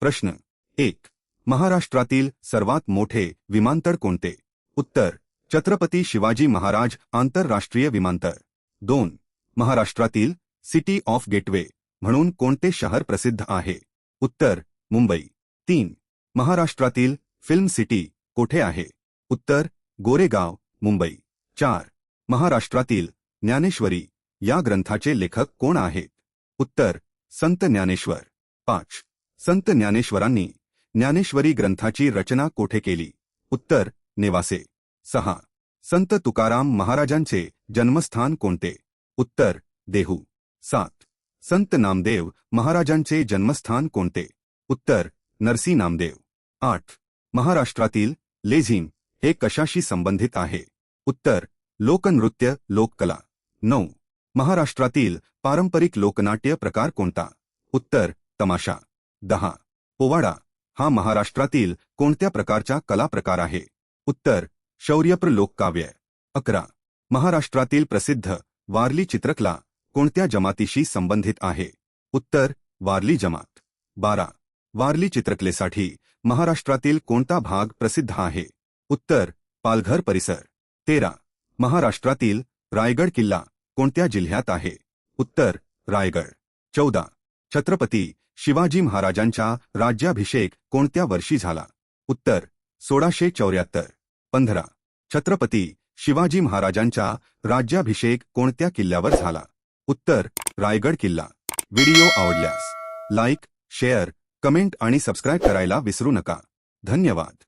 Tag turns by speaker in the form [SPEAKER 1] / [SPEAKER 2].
[SPEAKER 1] प्रश्न 1. महाराष्ट्रातील सर्वात मोठे विमानतळ कोणते? उत्तर छत्रपती शिवाजी महाराज आंतरराष्ट्रीय विमानतळ. 2. महाराष्ट्रातील सिटी ऑफ गेटवे म्हणून कोणते शहर प्रसिद्ध आहे? उत्तर मुंबई. 3. महाराष्ट्रातील फिल्म सिटी कोठे आहे? उत्तर गोरेगाव, मुंबई. 4. महाराष्ट्रातील ज्ञानेश्वरी या ग्रंथाचे लेखक कोण आहेत? उत्तर संत ज्ञानेश्वर. 5. संत ज्ञानेश्वरांनी ज्ञानेश्वरी ग्रंथाची रचना कोठे केली? उत्तर नेवासे. 6. संत तुकाराम महाराजांचे जन्मस्थान कोणते? उत्तर देहू. 7. संत नामदेव महाराजांचे जन्मस्थान कोणते? उत्तर नरसी नामदेव. 8. महाराष्ट्रातील लेझिम हे कशाशी संबंधित आहे? उत्तर लोकनृत्य, लोककला. 9. महाराष्ट्रातील पारंपरिक लोकनाट्य प्रकार कोणता? उत्तर तमाशा. 10. पोवाडा हा महाराष्ट्रातील कोणत्या प्रकारचा कला प्रकार आहे? उत्तर शौर्यप्र लोककाव्य. 11. महाराष्ट्रातील प्रसिद्ध वारली चित्रकला कोणत्या जमातीशी संबंधित आहे? उत्तर वारली जमात. 12. वारली चित्रकलेसाठी महाराष्ट्रातील कोणता भाग प्रसिद्ध आहे? उत्तर पालघर परिसर. 13. महाराष्ट्रातील रायगड किल्ला कोणत्या जिल्ह्यात आहे? उत्तर रायगड. 14. छत्रपती शिवाजी महाराजांचा राज्याभिषेक कोणत्या वर्षी झाला? उत्तर 1674. 15. छत्रपती शिवाजी महाराजांचा राज्याभिषेक कोणत्या किल्ल्यावर झाला? उत्तर रायगड किल्ला. व्हिडिओ आवडल्यास लाईक, शेअर, कमेंट आणि सबस्क्राईब करायला विसरू नका. धन्यवाद.